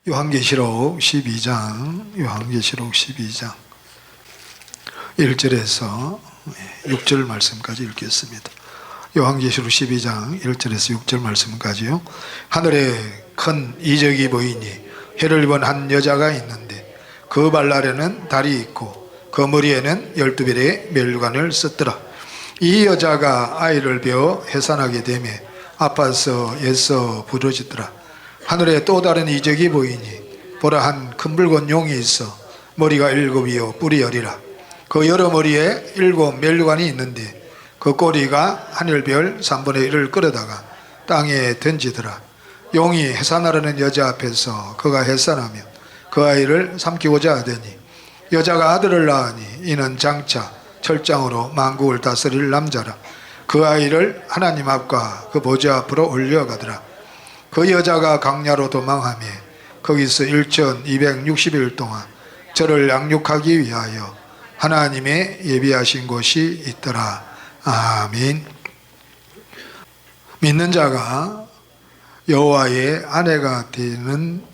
요한계시록 12장 1절에서 6절 말씀까지 읽겠습니다. 요한계시록 12장 1절에서 6절 말씀까지요. 하늘에 큰 이적이 보이니 해를 입은 한 여자가 있는데 그 발 아래는 달이 있고 그 머리에는 12별의 멸관을 썼더라. 이 여자가 아이를 베어 해산하게 되매 아파서 애써 부르짖더라. 하늘에 또 다른 이적이 보이니 보라, 한 큰 붉은 용이 있어 머리가 7이요 뿔이 10이라. 그 여러 머리에 7 멸관이 있는데 그 꼬리가 하늘별 3분의 1을 끌어다가 땅에 던지더라. 용이 해산하려는 여자 앞에서 그가 해산하며 그 아이를 삼키고자 하더니 여자가 아들을 낳으니 이는 장차 철장으로 만국을 다스릴 남자라. 그 아이를 하나님 앞과 그 보좌 앞으로 올려가더라. 그 여자가 강야로 도망하며 거기서 1260일 동안 저를 양육하기 위하여 하나님의 예비하신 곳이 있더라. 아멘. 믿는 자가 여호와의 아내가 되는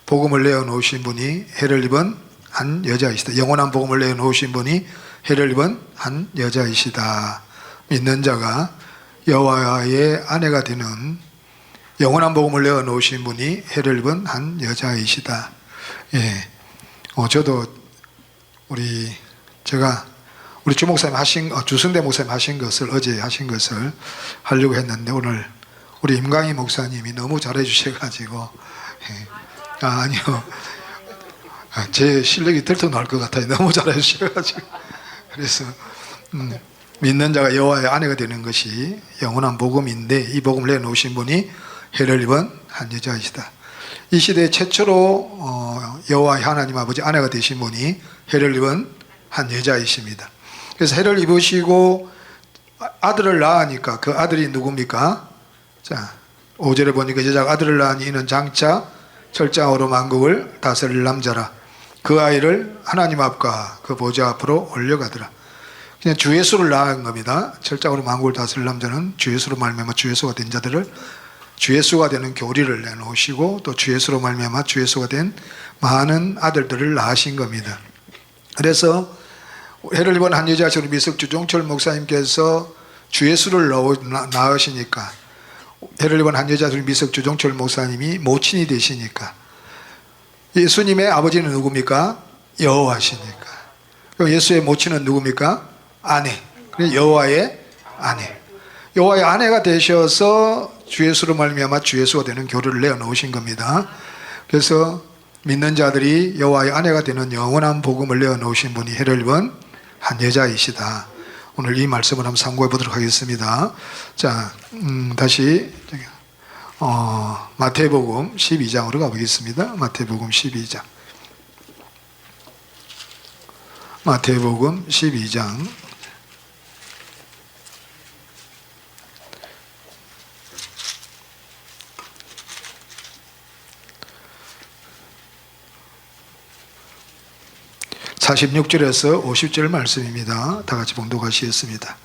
복음을 내어놓으신 분이 해를 입은 한 여자이시다. 영원한 복음을 내어놓으신 분이 해를 입은 한 여자이시다. 믿는 자가 여호와의 아내가 되는 영원한 복음을 내어놓으신 분이 해를 입은 한 여자이시다. 예. 저도 제가 우리 주 목사님 주승대 목사님 어제 하신 것을 하려고 했는데 오늘 우리 임강희 목사님이 너무 잘해 주셔가지고, 예. 아니요. 제 실력이 들통날 것 같아요. 너무 잘해 주셔가지고. 그래서, 믿는 자가 여호와의 아내가 되는 것이 영원한 복음인데 이 복음을 내놓으신 분이 해를 입은 한 여자이시다. 이 시대 최초로 여호와의 하나님 아버지 아내가 되신 분이 해를 입은 한 여자이십니다. 그래서 해를 입으시고 아들을 낳으니까 그 아들이 누굽니까? 자, 5절에 보니까 여자가 아들을 낳으니 이는 장차 철장으로 만국을 다스릴 남자라. 그 아이를 하나님 앞과 그 보좌 앞으로 올려가더라. 그냥 주 예수를 낳은 겁니다. 철장으로 만국을 다스릴 남자는 주 예수로 말미암아 주 예수가 된 자들을 주 예수가 되는 교리를 내놓으시고 또 주 예수로 말미암아 주 예수가 된 많은 아들들을 낳으신 겁니다. 그래서 해를 입은 한 여자처럼 미석주 종철 목사님께서 주 예수를 낳으시니까 해를 입은 한 여자처럼 미석주 종철 목사님이 모친이 되시니까 예수님의 아버지는 누굽니까? 여호와시니까. 그럼 예수의 모친은 누굽니까? 아내. 여호와의 아내. 여호와의 아내가 되셔서 주 예수로 말미암아 주 예수가 되는 교리를 내어놓으신 겁니다. 그래서 믿는 자들이 여호와의 아내가 되는 영원한 복음을 내어놓으신 분이 해를 입은 한 여자이시다. 오늘 이 말씀을 한번 참고해 보도록 하겠습니다. 자, 다시 마태복음 12장으로 가보겠습니다. 마태복음 12장. 마태복음 12장 46절에서 50절 말씀입니다. 다 같이 봉독하시겠습니다.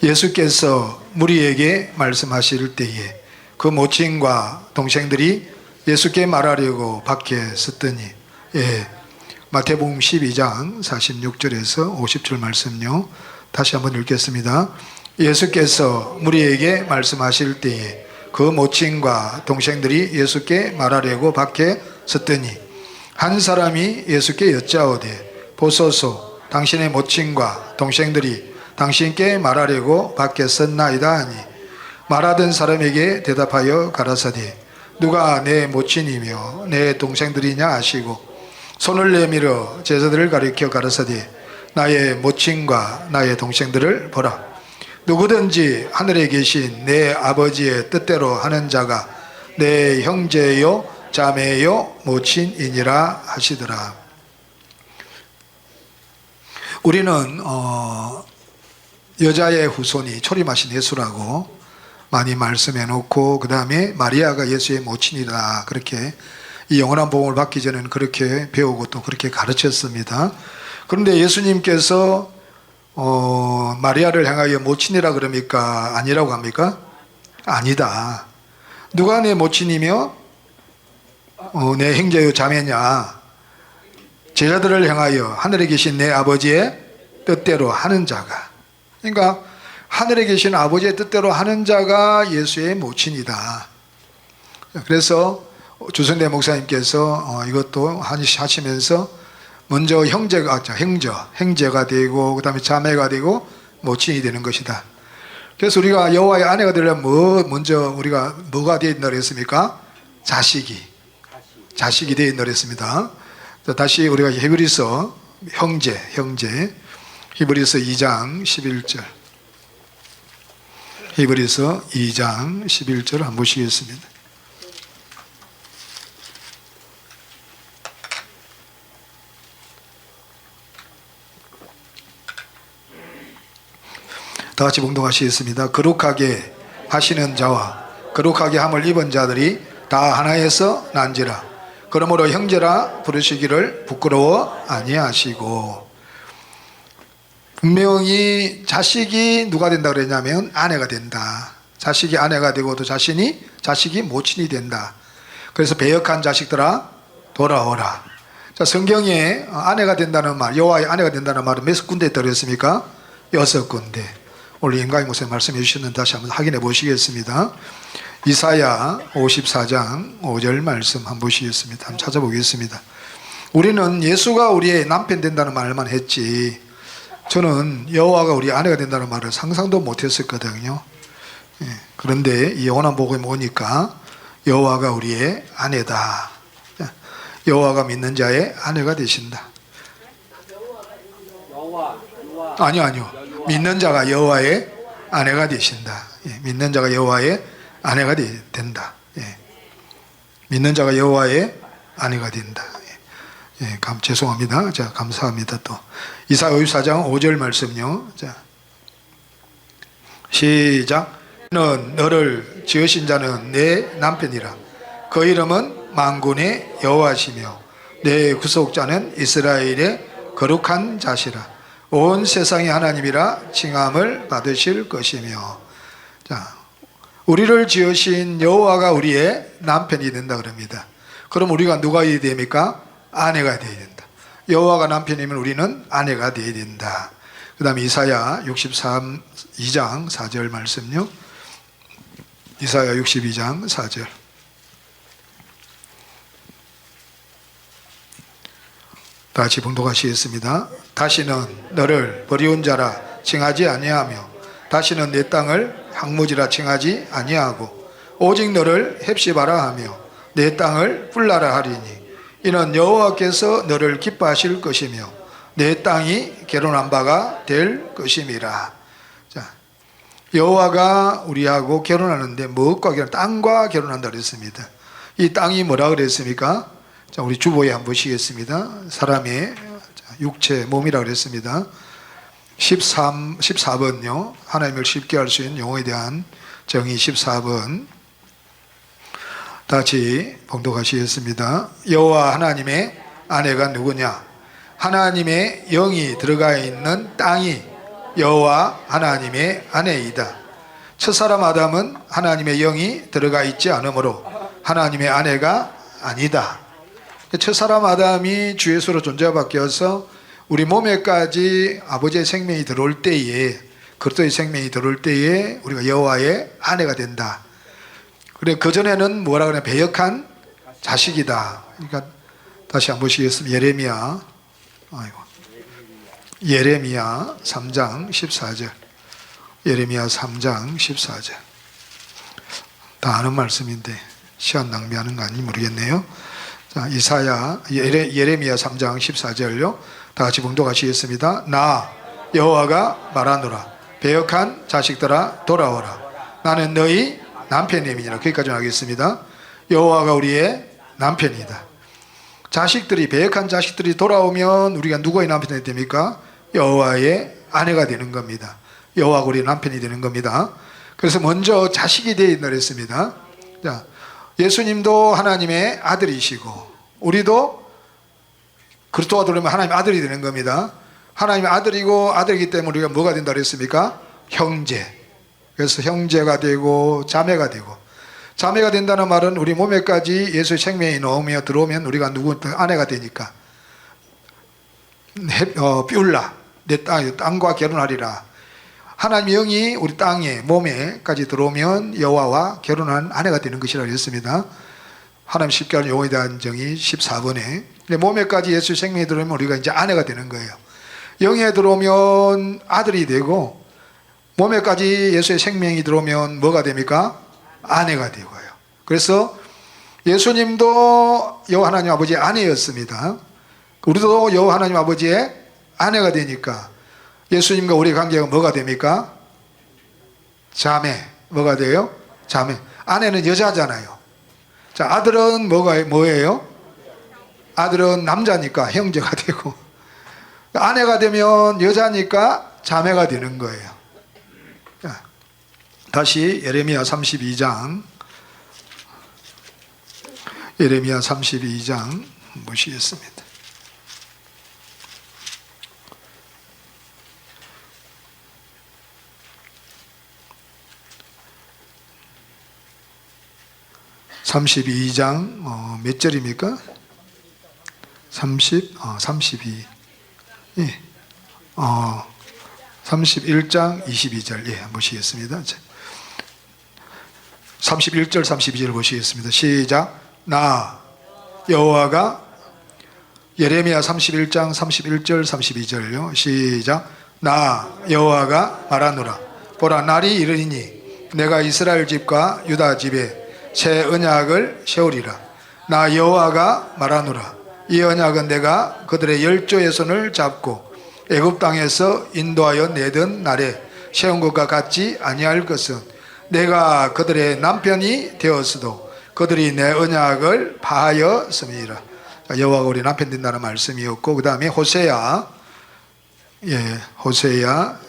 예수께서 무리에게 말씀하실 때에 그 모친과 동생들이 예수께 말하려고 밖에 섰더니, 예, 마태복음 12장 46절에서 50절 말씀요. 다시 한번 읽겠습니다. 예수께서 무리에게 말씀하실 때에 그 모친과 동생들이 예수께 말하려고 밖에 섰더니 한 사람이 예수께 여짜오되 보소서, 당신의 모친과 동생들이 당신께 말하려고 밖에 섰나이다 하니 말하던 사람에게 대답하여 가라사대 누가 내 모친이며 내 동생들이냐 하시고 손을 내밀어 제자들을 가리켜 가라사대 나의 모친과 나의 동생들을 보라. 누구든지 하늘에 계신 내 아버지의 뜻대로 하는 자가 내 형제요 자매요 모친이니라 하시더라. 우리는 여자의 후손이 초림하신 예수라고 많이 말씀해 놓고 그 다음에 마리아가 예수의 모친이다 그렇게 이 영원한 복음을 받기 전에는 그렇게 배우고 또 그렇게 가르쳤습니다. 그런데 예수님께서 마리아를 향하여 모친이라 그럽니까? 아니라고 합니까? 아니다. 누가 내 모친이며 내 형제요 자매냐? 제자들을 향하여 하늘에 계신 내 아버지의 뜻대로 하는 자가. 그러니까 하늘에 계신 아버지의 뜻대로 하는 자가 예수의 모친이다. 그래서 주성대 목사님께서 이것도 하시면서 먼저 형제가 되고 그다음에 자매가 되고 모친이 되는 것이다. 그래서 우리가 여호와의 아내가 되려면 먼저 우리가 뭐가 되어 있나 그랬습니까? 자식이 되어 있나 그랬습니다. 다시 우리가 히브리서 형제 히브리서 2장 11절 히브리서 2장 11절 한번 보시겠습니다. 다 같이 봉독하시겠습니다. 거룩하게 하시는 자와 거룩하게 함을 입은 자들이 다 하나에서 난지라. 그러므로 형제라 부르시기를 부끄러워 아니하시고. 분명히 자식이 누가 된다 그랬냐면 아내가 된다. 자식이 아내가 되고 또 자식이 모친이 된다. 그래서 배역한 자식들아 돌아오라. 자, 성경에 아내가 된다는 말, 여호와의 아내가 된다는 말은 몇 군데 들었습니까? 6군데. 오늘 임강희 목사님 말씀해 주셨는데 다시 한번 확인해 보시겠습니다. 이사야 54장 5절 말씀 한번 보시겠습니다. 한번 찾아보겠습니다. 우리는 예수가 우리의 남편 된다는 말만 했지 저는 여호와가 우리 아내가 된다는 말을 상상도 못했었거든요. 그런데 이 요한복음에 보니까 여호와가 우리의 아내다. 여호와가 믿는 자의 아내가 되신다. 아니요. 믿는 자가 여호와의 아내가 되신다. 믿는 자가 여호와의 아내가 된다. 믿는 자가 여호와의 아내가 된다. 죄송합니다. 자, 감사합니다. 또 이사야 54장 5절 말씀요. 자, 시작. 너를 지으신 자는 내 남편이라. 그 이름은 만군의 여호와시며 내 구속자는 이스라엘의 거룩한 자시라. 온 세상의 하나님이라 칭함을 받으실 것이며. 자, 우리를 지으신 여호와가 우리의 남편이 된다 그럽니다. 그럼 우리가 누가 되어야 됩니까? 아내가 되어야 된다. 여호와가 남편이면 우리는 아내가 되어야 된다. 그 다음에 이사야 62장 4절 말씀요. 이사야 62장 4절. 다 같이 봉독하시겠습니다. 다시는 너를 버리온 자라 칭하지 아니하며 다시는 내 땅을 황무지라 칭하지 아니하고 오직 너를 헵시바라 하며 내 땅을 뿔라라 하리니 이는 여호와께서 너를 기뻐하실 것이며 내 땅이 결혼한 바가 될 것임이라. 자, 여호와가 우리하고 결혼하는데 무엇과 땅과 결혼한다 그랬습니다. 이 땅이 뭐라 그랬습니까? 자, 우리 주보에 한번 보시겠습니다. 사람의 육체, 몸이라 그랬습니다. 14번요. 하나님을 쉽게 할 수 있는 용어에 대한 정의 14번. 다시 봉독하시겠습니다. 여호와 하나님의 아내가 누구냐? 하나님의 영이 들어가 있는 땅이 여호와 하나님의 아내이다. 첫사람 아담은 하나님의 영이 들어가 있지 않으므로 하나님의 아내가 아니다. 첫사람 아담이 주 예수로 존재가 바뀌어서 우리 몸에까지 아버지의 생명이 들어올 때에, 그리스도의 생명이 들어올 때에 우리가 여호와의 아내가 된다. 그래, 그전에는 뭐라 그래? 배역한 자식이다. 그러니까 다시 한번 보시겠습니다. 예레미야 3장 14절. 예레미야 3장 14절. 다 아는 말씀인데 시간 낭비하는 거 아닌지 모르겠네요. 자, 예레미야 3장 14절요. 다 같이 봉독하시겠습니다. 나 여호와가 말하노라. 배역한 자식들아 돌아오라. 나는 너희 남편님이니라. 거기까지 하겠습니다. 여호와가 우리의 남편이다. 자식들이, 배역한 자식들이 돌아오면 우리가 누구의 남편이 됩니까? 여호와의 아내가 되는 겁니다. 여호와가 우리의 남편이 되는 겁니다. 그래서 먼저 자식이 되어 있다 그랬습니다. 자, 예수님도 하나님의 아들이시고 우리도 그리스도가 들어오면 하나님의 아들이 되는 겁니다. 하나님의 아들이고 아들이기 때문에 우리가 뭐가 된다 그랬습니까? 형제. 그래서 형제가 되고 자매가 되고. 자매가 된다는 말은 우리 몸에까지 예수의 생명이 넣으며 들어오면 우리가 누구 아내가 되니까. 삐울라 내 땅과 결혼하리라. 하나님의 영이 우리 땅에 몸에까지 들어오면 여호와와 결혼한 아내가 되는 것이라고 했습니다. 하나님 쉽게 하는 용어에 대한 정의 14번에 몸에까지 예수의 생명이 들어오면 우리가 이제 아내가 되는 거예요. 영에 들어오면 아들이 되고 몸에까지 예수의 생명이 들어오면 뭐가 됩니까? 아내가 되고요. 그래서 예수님도 여호와 하나님 아버지의 아내였습니다. 우리도 여호와 하나님 아버지의 아내가 되니까 예수님과 우리의 관계가 뭐가 됩니까? 자매. 뭐가 돼요? 자매. 아내는 여자잖아요. 자, 아들은 뭐예요? 아들은 남자니까 형제가 되고, 아내가 되면 여자니까 자매가 되는 거예요. 자, 다시 예레미야 32장 보시겠습니다. 32장 몇 절입니까? 32. 예. 31장 22절. 예, 보시겠습니다. 31절 32절 보시겠습니다. 시작. 나 여호와가 예레미야 31장 31절 32절요. 시작. 나 여호와가 말하노라. 보라, 날이 이르리니 내가 이스라엘 집과 유다 집에 새 언약을 세우리라. 나 여호와가 말하노라. 이 언약은 내가 그들의 열조의 손을 잡고 애굽 땅에서 인도하여 내던 날에 세운 것과 같지 아니할 것은 내가 그들의 남편이 되었어도 그들이 내 언약을 파하였음이라. 여호와가 우리 남편 된다는 말씀이었고, 그 다음에 호세야. 예, 호세야.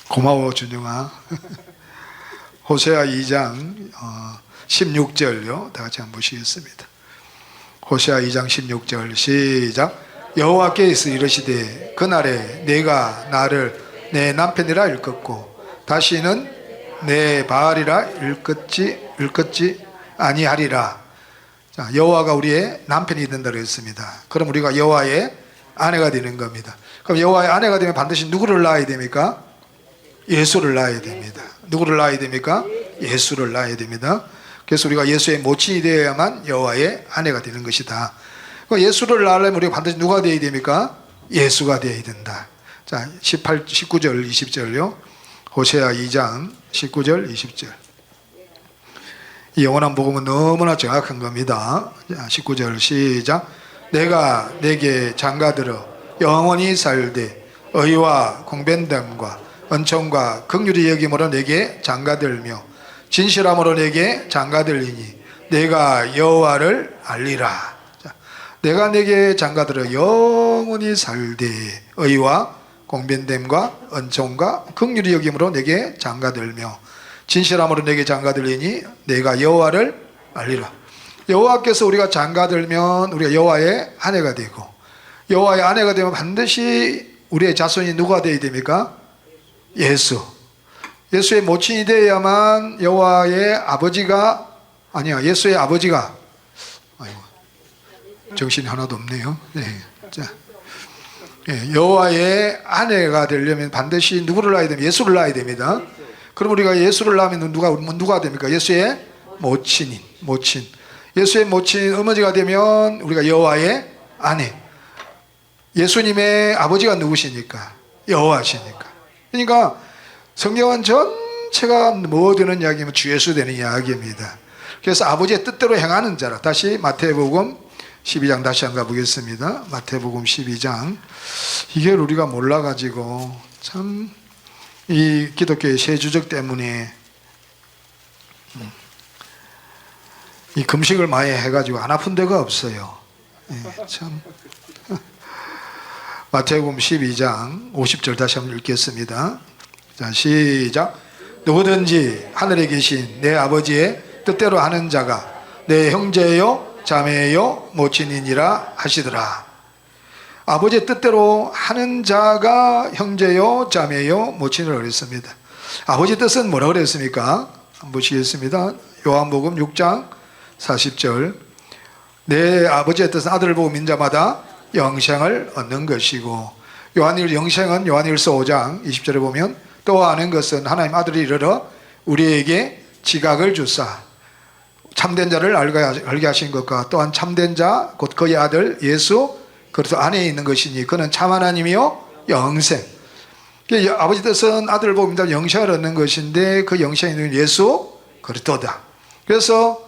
고마워 준영아. 호세아 2장 16절요. 다 같이 한번 보시겠습니다. 호세아 2장 16절 시작. 여호와께서 이르시되 그날에 내가 나를 내 남편이라 일컫고 다시는 내 바알이라 일컫지 아니하리라. 자, 여호와가 우리의 남편이 된다고 했습니다. 그럼 우리가 여호와의 아내가 되는 겁니다. 그럼 여호와의 아내가 되면 반드시 누구를 낳아야 됩니까? 예수를 낳아야 됩니다. 누구를 낳아야 됩니까? 예수를 낳아야 됩니다. 그래서 우리가 예수의 모친이 되어야만 여호와의 아내가 되는 것이다. 예수를 낳으려면 우리가 반드시 누가 되어야 됩니까? 예수가 되어야 된다. 자, 19절 20절요. 호세아 2장 19절 20절. 이 영원한 복음은 너무나 정확한 겁니다. 자, 19절 시작. 내가 내게 장가들어 영원히 살되 의와 공변됨과 은총과 긍휼히 여김으로 내게 장가들며 진실함으로 내게 장가들리니 내가 여호와를 알리라. 자, 내가 내게 장가들어 영원히 살되 의와 공변됨과 은총과 긍휼히 여김으로 내게 장가들며 진실함으로 내게 장가들리니 내가 여호와를 알리라. 여호와께서 우리가 장가들면 우리가 여호와의 아내가 되고, 여호와의 아내가 되면 반드시 우리의 자손이 누가 되어야 됩니까? 예수. 예수의 모친이 되어야만 여호와의 아버지가, 아니야, 예수의 아버지가, 아이고, 정신이 하나도 없네요. 네. 자, 여호와의 아내가 되려면 반드시 누구를 낳아야 됩니까? 예수를 낳아야 됩니다. 그럼 우리가 예수를 낳으면 누가 됩니까? 예수의 모친. 예수의 모친 어머니가 되면 우리가 여호와의 아내. 예수님의 아버지가 누구시니까? 여호와시니까. 그러니까 성경은 전체가 뭐 되는 이야기면 주 예수 되는 이야기입니다. 그래서 아버지의 뜻대로 행하는 자라. 다시 마태복음 12장 다시 한번 가보겠습니다. 마태복음 12장. 이걸 우리가 몰라가지고 참 이 기독교의 세주적 때문에 이 금식을 많이 해가지고 안 아픈 데가 없어요. 참. 마태복음 12장 50절 다시 한번 읽겠습니다. 자, 시작. 누구든지 하늘에 계신 내 아버지의 뜻대로 하는 자가 내 형제요 자매요 모친이니라 하시더라. 아버지의 뜻대로 하는 자가 형제요 자매요 모친이라고 그랬습니다. 아버지 뜻은 뭐라고 그랬습니까? 한번 보시겠습니다. 요한복음 6장 40절. 내 아버지의 뜻은 아들을 보고 믿는 자마다 영생을 얻는 것이고, 영생은 요한일서 5장 20절에 보면 또 아는 것은 하나님 아들이 이르러 우리에게 지각을 주사 참된 자를 알게 하신 것과 또한 참된 자 곧 그의 아들 예수 그리스도 안에 있는 것이니 그는 참 하나님이요 영생. 아버지 뜻은 아들을 보고 믿는 영생을 얻는 것인데 그 영생이 있는 예수 그리스도다. 그래서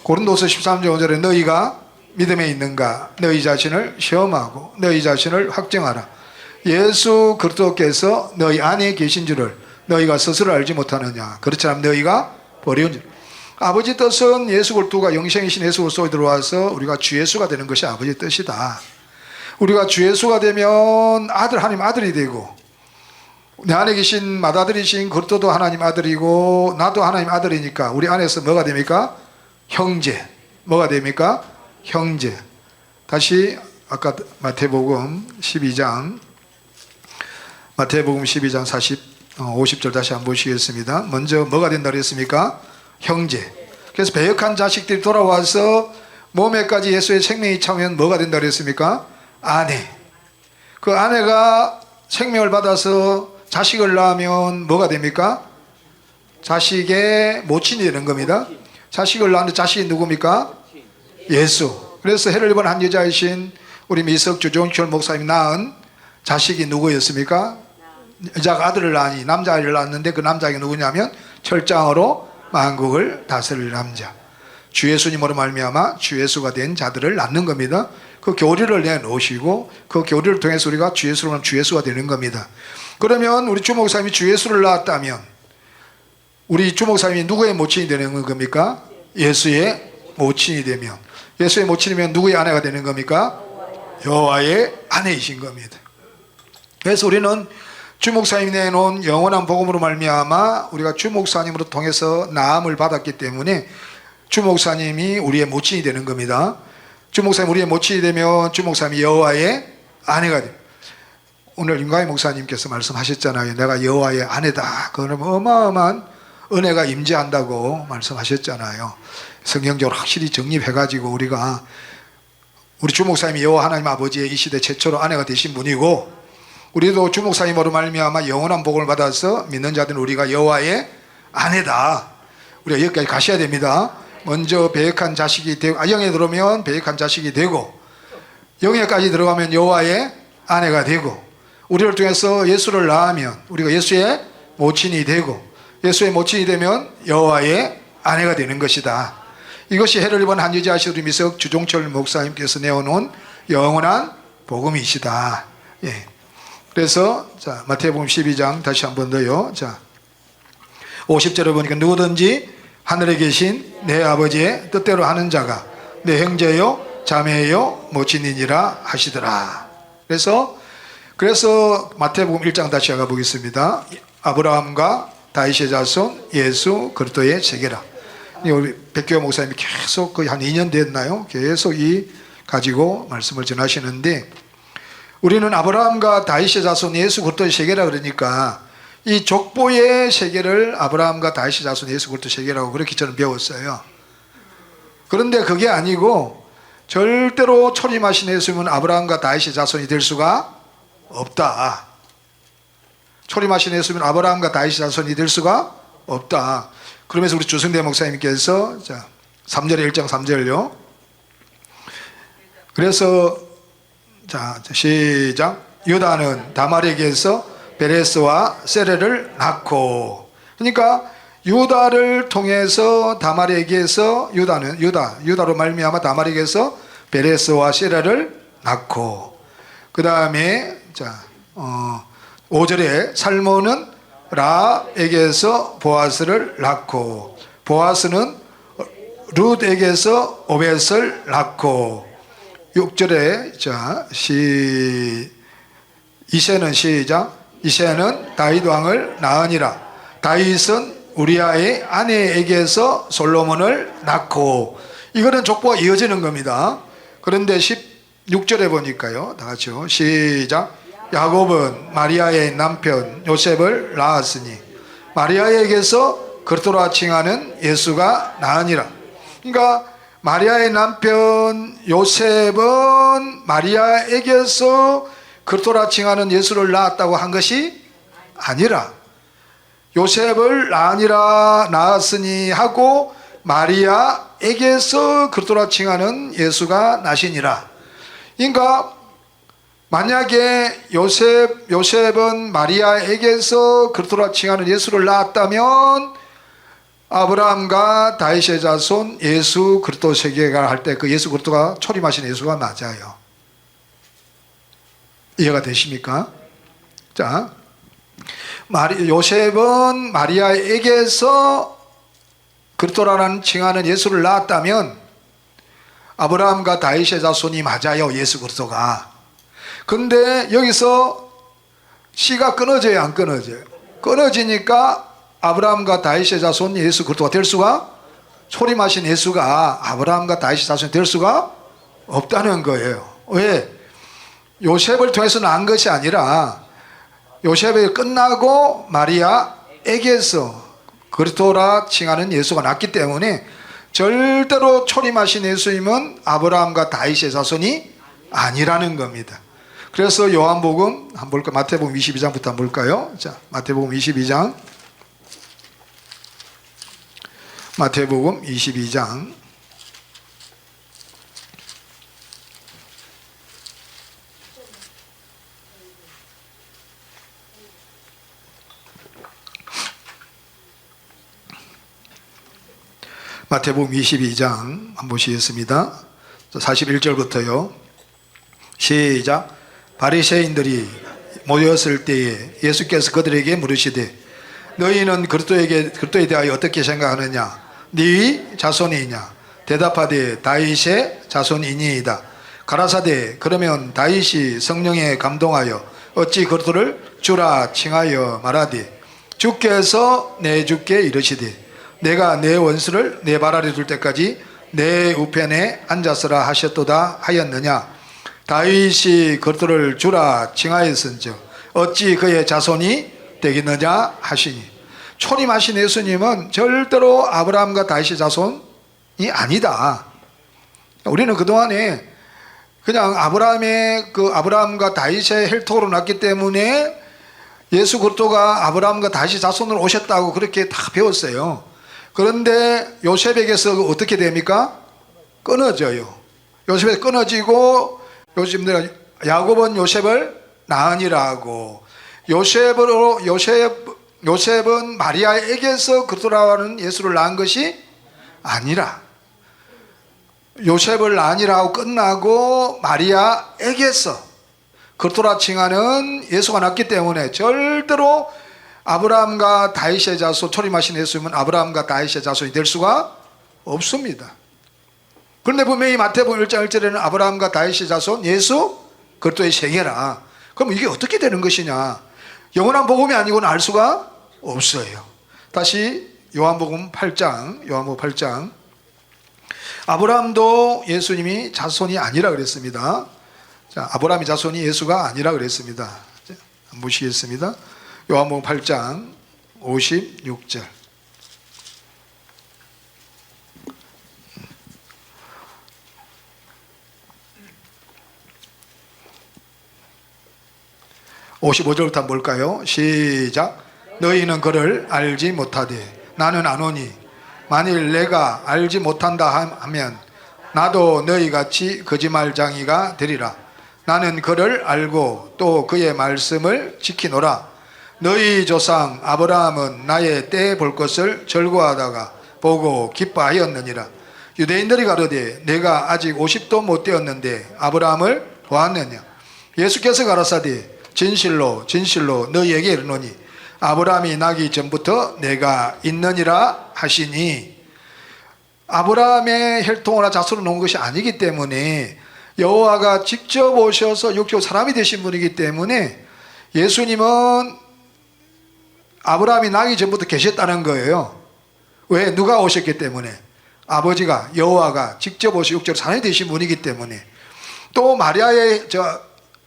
고린도서 13장 5절에 너희가 믿음에 있는가 너희 자신을 시험하고 너희 자신을 확정하라. 예수 그리스도께서 너희 안에 계신 줄을 너희가 스스로 알지 못하느냐. 그렇지 않으면 너희가 버리운 줄. 아버지 뜻은 예수 그리스도가 영생이신 예수 그리스도에 들어와서 우리가 주 예수가 되는 것이 아버지 뜻이다. 우리가 주 예수가 되면 하나님 아들이 되고, 내 안에 계신 맏아들이신 그리스도도 하나님 아들이고 나도 하나님 아들이니까 우리 안에서 뭐가 됩니까? 형제. 뭐가 됩니까? 형제. 다시 아까 마태복음 12장 50절 다시 한번 보시겠습니다. 먼저 뭐가 된다 그랬습니까? 형제. 그래서 배역한 자식들이 돌아와서 몸에까지 예수의 생명이 차면 뭐가 된다 그랬습니까? 아내. 그 아내가 생명을 받아서 자식을 낳으면 뭐가 됩니까? 자식의 모친이 되는 겁니다. 자식을 낳는 자식이 누굽니까? 예수. 그래서 해를 입은 한 여자이신 우리 미석 주종철 목사님이 낳은 자식이 누구였습니까? 여자가 아들을 낳으니 남자아이를 낳았는데 그 남자아이가 누구냐면 철장으로 만국을 다스릴 남자, 주 예수님으로 말미암아 주 예수가 된 자들을 낳는 겁니다. 그 교리를 내놓으시고 그 교리를 통해서 우리가 주 예수로 하면 주 예수가 되는 겁니다. 그러면 우리 주 목사님이 주 예수를 낳았다면 우리 주 목사님이 누구의 모친이 되는 겁니까? 예수의 모친이 되면, 예수의 모친이면 누구의 아내가 되는 겁니까? 여호와의 아내이신 겁니다. 그래서 우리는 주 목사님이 내놓은 영원한 복음으로 말미암아 우리가 주 목사님으로 통해서 나음을 받았기 때문에 주 목사님이 우리의 모친이 되는 겁니다. 주 목사님 우리의 모친이 되면 주 목사님이 여호와의 아내가 됩니다. 오늘 임강희 목사님께서 말씀하셨잖아요. 내가 여호와의 아내다. 그러면 어마어마한 은혜가 임재한다고 말씀하셨잖아요. 성경적으로 확실히 정립해가지고 우리가 우리 주 목사님이 여호와 하나님 아버지의 이 시대 최초로 아내가 되신 분이고, 우리도 주 목사님으로 말미암아 영원한 복을 받아서 믿는 자들은 우리가 여호와의 아내다. 우리가 여기까지 가셔야 됩니다. 먼저 배역한 자식이 되고, 영에 들어오면 배역한 자식이 되고, 영에까지 들어가면 여호와의 아내가 되고, 우리를 통해서 예수를 낳으면 우리가 예수의 모친이 되고, 예수의 모친이 되면 여호와의 아내가 되는 것이다. 이것이 해를 입은 한 여자이신 우리 미석 주종철 목사님께서 내어놓은 영원한 복음이시다. 예. 그래서 자 마태복음 12장 다시 한번 더요. 자 50절에 보니까 누구든지 하늘에 계신 내 아버지의 뜻대로 하는 자가 내 형제요 자매요 모친이니라 하시더라. 그래서 마태복음 1장 다시 가보겠습니다. 아브라함과 다윗의 자손 예수 그리스도의 세계라. 우리 백교호 목사님이 계속 거의 한 2년 됐나요? 계속 가지고 말씀을 전하시는데, 우리는 아브라함과 다윗의 자손 예수 그리스도의 세계라 그러니까 이 족보의 세계를 아브라함과 다윗의 자손 예수 그리스도 세계라고 그렇게 저는 배웠어요. 그런데 그게 아니고 절대로 초림하신 예수님은 아브라함과 다윗의 자손이 될 수가 없다. 초림하신 예수님은 아브라함과 다윗의 자손이 될 수가 없다. 그러면서 우리 주승대 목사님께서 자 3절에 1장 3절요. 그래서 자 시작. 유다는 다말에게서 베레스와 세레를 낳고, 그러니까 유다를 통해서 다말에게서 유다로 말미암아 다말에게서 베레스와 세레를 낳고, 그 다음에 자 5절에 살몬은 라에게서 보아스를 낳고, 보아스는 룻에게서 오벳을 낳고, 6절에 자 이새는 시작. 이새는 다윗 왕을 낳으니라. 다윗은 우리아의 아내에게서 솔로몬을 낳고. 이거는 족보가 이어지는 겁니다. 그런데 6절에 보니까요. 다 같이요. 시작. 야곱은 마리아의 남편 요셉을 낳았으니 마리아에게서 그리스도라 칭하는 예수가 나으니라. 그러니까 마리아의 남편 요셉은 마리아에게서 그리스도라 칭하는 예수를 낳았다고 한 것이 아니라 요셉을 낳았으니 하고 마리아에게서 그리스도라 칭하는 예수가 나시니라. 그러니까 만약에 요셉은 마리아에게서 그리스도라 칭하는 예수를 낳았다면 아브라함과 다윗의 자손 예수 그리스도 세계가 할 때 그 예수 그리스도가 초림하신 예수가 맞아요. 이해가 되십니까? 자, 요셉은 마리아에게서 그리스도라는 칭하는 예수를 낳았다면 아브라함과 다윗의 자손이 맞아요. 예수 그리스도가. 근데 여기서 씨가 끊어져요, 안 끊어져요? 끊어지니까 아브라함과 다윗의 자손 예수 그리스도가 될 수가, 초림하신 예수가 아브라함과 다윗의 자손이 될 수가 없다는 거예요. 왜? 요셉을 통해서 낳은 것이 아니라 요셉이 끝나고 마리아에게서 그리스도라 칭하는 예수가 낳기 때문에 절대로 초림하신 예수님은 아브라함과 다윗의 자손이 아니라는 겁니다. 그래서 요한복음 한번 볼까요? 마태복음 22장부터 한번 볼까요? 자, 마태복음 22장. 마태복음 22장. 마태복음 22장 한번 보시겠습니다. 41절부터요. 시작. 바리새인들이 모였을 때에 예수께서 그들에게 물으시되 너희는 그리스도에 대하여 어떻게 생각하느냐? 네 자손이냐? 대답하되 다윗의 자손이니이다. 가라사대 그러면 다윗이 성령에 감동하여 어찌 그리스도를 주라 칭하여 말하되 주께서 내 주께 이르시되 내가 내 원수를 내 발 아래 둘 때까지 내 우편에 앉았으라 하셨도다 하였느냐? 다윗이 그리스도를 주라 칭하였은즉 어찌 그의 자손이 되겠느냐 하시니. 초림하신 예수님은 절대로 아브라함과 다윗의 자손이 아니다. 우리는 그동안에 그냥 아브라함과 다윗의 혈통으로 났기 때문에 예수 그리스도가 아브라함과 다윗의 자손으로 오셨다고 그렇게 다 배웠어요. 그런데 요셉에게서 어떻게 됩니까? 끊어져요. 요셉에서 끊어지고 요즘들 야곱은 요셉을 낳으니라고. 요셉은 마리아에게서 그리스도라는 예수를 낳은 것이 아니라 요셉을 낳으니라고 끝나고 마리아에게서 그리스도라 칭하는 예수가 낳기 때문에 절대로 아브라함과 다윗의 자손, 초림하신 예수님은 아브라함과 다윗의 자손이 될 수가 없습니다. 그런데 분명히 마태복음 1장 1절에는 아브라함과 다윗의 자손 예수 그리스도의 세계라. 그럼 이게 어떻게 되는 것이냐? 영원한 복음이 아니고는 알 수가 없어요. 다시 요한복음 8장. 아브라함도 예수님이 자손이 아니라 그랬습니다. 자, 아브라함이 자손이 예수가 아니라 그랬습니다. 자, 한번 보시겠습니다. 요한복음 8장 56절. (55절부터) 한번 볼까요? 시작. 너희는 그를 알지 못하되 나는 아노니 만일 내가 알지 못한다 하면 나도 너희같이 거짓말쟁이가 되리라. 나는 그를 알고 또 그의 말씀을 지키노라. 너희 조상 아브라함은 나의 때 볼 것을 절거하다가 보고 기뻐하였느니라. 유대인들이 가로되 내가 아직 50도 못 되었는데 아브라함을 보았느냐? 예수께서 가라사대 진실로 진실로 너희에게 이르노니 아브라함이 나기 전부터 내가 있느니라 하시니. 아브라함의 혈통이나 자손을 놓은 것이 아니기 때문에 여호와가 직접 오셔서 육적 사람이 되신 분이기 때문에 예수님은 아브라함이 나기 전부터 계셨다는 거예요. 왜? 누가 오셨기 때문에? 아버지가 여호와가 직접 오셔 육적 사람이 되신 분이기 때문에. 또 마리아의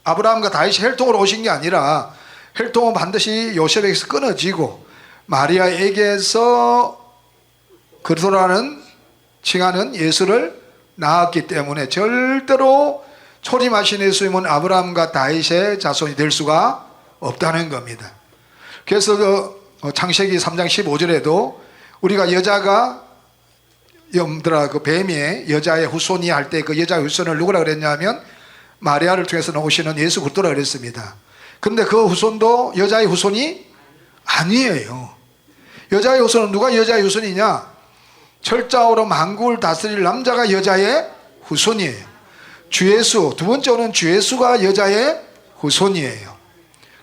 아브라함과 다윗이 혈통으로 오신 게 아니라 혈통은 반드시 요셉에게서 끊어지고 마리아에게서 그리스도라는 칭하는 예수를 낳았기 때문에 절대로 초림하신 예수님은 아브라함과 다윗의 자손이 될 수가 없다는 겁니다. 그래서 창세기 3장 15절에도 우리가 여자가 그 뱀이 여자의 후손이 할 때 그 여자의 후손을 누구라 그랬냐면 마리아를 통해서 나오시는 예수 그리스도라 그랬습니다. 그런데 그 후손도 여자의 후손이 아니에요. 여자의 후손은 누가 여자의 후손이냐? 철저하로 만국을 다스릴 남자가 여자의 후손이에요. 주 예수, 두 번째 오는 주 예수가 여자의 후손이에요.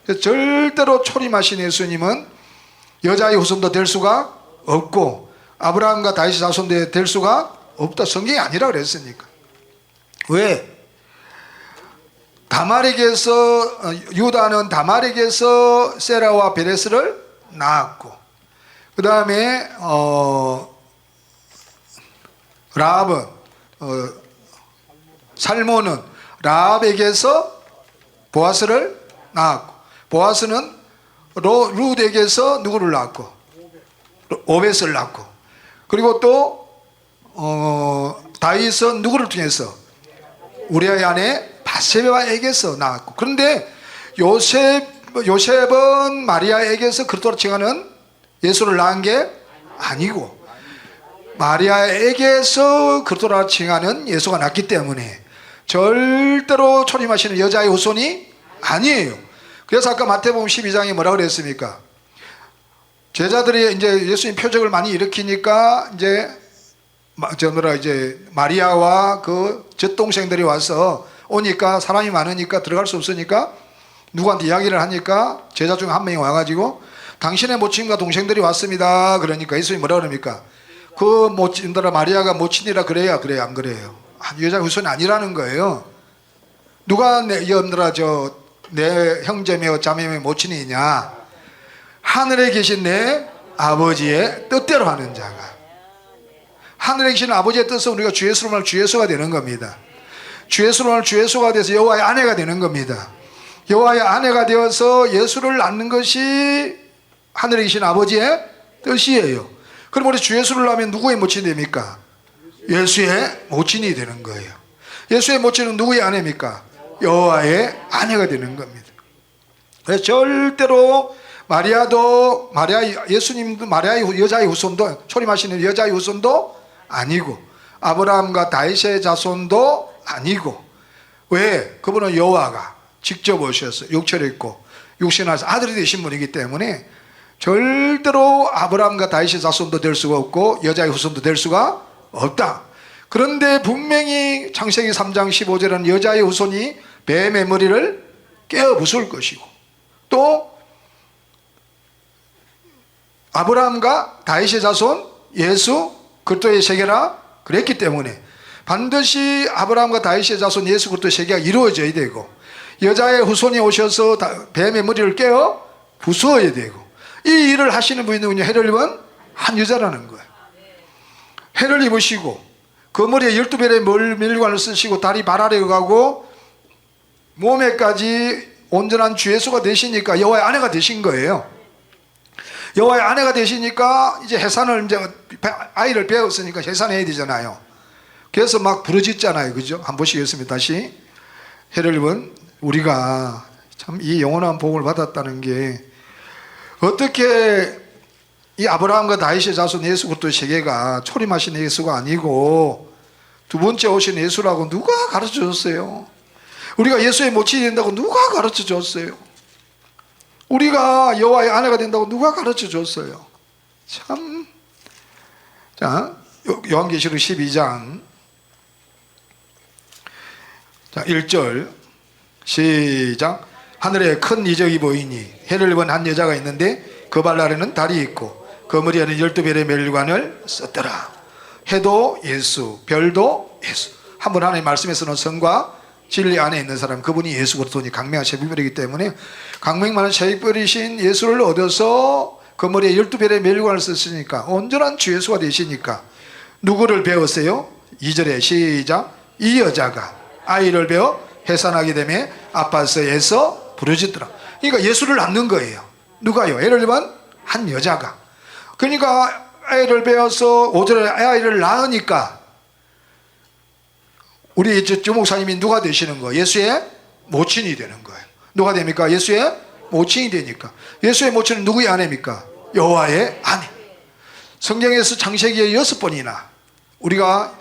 그래서 절대로 초림하신 예수님은 여자의 후손도 될 수가 없고 아브라함과 다윗의 자손도 될 수가 없다. 성경이 아니라 그랬으니까. 왜? 유다는 다말에게서 세라와 베레스를 낳았고 그 다음에 라합은 살몬은 라합에게서 보아스를 낳았고 보아스는 룻에게서 누구를 낳았고 오벳을 낳고 그리고 또 다윗은 누구를 통해서 우리아의 아내 바세바에게서 낳았고 그런데 요셉은 마리아에게서 그리스도로 칭하는 예수를 낳은 게 아니고 마리아에게서 그리스도로 칭하는 예수가 낳기 때문에 절대로 초림하시는 여자의 후손이 아니에요. 그래서 아까 마태복음 12장에 뭐라고 그랬습니까? 제자들이 이제 예수님 표적을 많이 일으키니까 이제 마리아와 그 젖동생들이 와서 오니까 사람이 많으니까 들어갈 수 없으니까 누구한테 이야기를 하니까 제자 중 한 명이 와가지고 당신의 모친과 동생들이 왔습니다. 그러니까 예수님이 뭐라 그럽니까? 그 모친들아 마리아가 모친이라 그래야 그래요 안 그래요? 여자 후손이 아니라는 거예요. 누가 내 형제며 자매며 모친이냐? 하늘에 계신 내 아버지의 뜻대로 하는 자가. 하늘에 계신 아버지의 뜻은 우리가 주 예수로 말하면 주 예수가 되는 겁니다. 주 예수로 말하면 주 예수가 돼서 여호와의 아내가 되는 겁니다. 여호와의 아내가 되어서 예수를 낳는 것이 하늘에 계신 아버지의 뜻이에요. 그럼 우리 주 예수를 낳으면 누구의 모친이 됩니까? 예수의 모친이 되는 거예요. 예수의 모친은 누구의 아내입니까? 여호와의 아내가 되는 겁니다. 그래서 절대로 예수님도 마리아의 여자의 후손도 초림하시는 여자의 후손도 아니고 아브라함과 다윗의 자손도 아니고 왜? 그분은 여호와가 직접 오셔서 육체를 입고 육신하셔서 아들이 되신 분이기 때문에 절대로 아브라함과 다윗의 자손도 될 수가 없고 여자의 후손도 될 수가 없다. 그런데 분명히 창세기 3장 15절에는 여자의 후손이 뱀의 머리를 깨어 부술 것이고 또 아브라함과 다윗의 자손 예수 그리스도의 세계라 그랬기 때문에 반드시 아브라함과 다윗의 자손 예수 그리스도의 세계가 이루어져야 되고 여자의 후손이 오셔서 뱀의 머리를 깨어 부수어야 되고 이 일을 하시는 분이 누구냐? 해를 입은 한 여자라는 거예요. 해를 입으시고 그 머리에 12별의 밀관을 쓰시고 다리 발 아래 가고 몸에까지 온전한 주 예수가 되시니까 여호와의 아내가 되신 거예요. 여호와의 아내가 되시니까 이제 해산을 이제 아이를 배웠으니까 해산해야 되잖아요. 그래서 막 부르짖잖아요. 그죠? 한번 보시겠습니다. 다시. 해를 입은 우리가 참 이 영원한 복을 받았다는 게 어떻게 이 아브라함과 다윗의 자손 예수 그리스도의 세계가 초림하신 예수가 아니고 두 번째 오신 예수라고 누가 가르쳐 줬어요? 우리가 예수의 모친이 된다고 누가 가르쳐 줬어요? 우리가 여호와의 아내가 된다고 누가 가르쳐 줬어요? 참. 자, 요한계시록 12장 자 1절 시작. 하늘에 큰 이적이 보이니 해를 입은 한 여자가 있는데 그 발 아래는 달이 있고 그 머리에는 12별의 멜관을 썼더라. 해도 예수, 별도 예수. 한번 하나님 말씀에서는 성과 진리 안에 있는 사람, 그분이 예수 그리스도니 강맹한 새벽별이기 때문에 강맹한 새벽별이신 예수를 얻어서 그 머리에 12별의 멜관을 썼으니까 온전한 주 예수가 되시니까 누구를 배웠어요? 2절에 시작. 이 여자가 아이를 배워 해산하게 되며 아파서에서 부르짖더라. 그러니까 예수를 낳는 거예요. 누가요? 예를 들면 한 여자가. 그러니까 아이를 배워서 5절에 아이를 낳으니까 우리 주목사님이 누가 되시는 거예요? 예수의 모친이 되는 거예요. 누가 됩니까? 예수의 모친이 되니까. 예수의 모친은 누구의 아내입니까? 여호와의 아내. 성경에서 창세기에 6번이나 우리가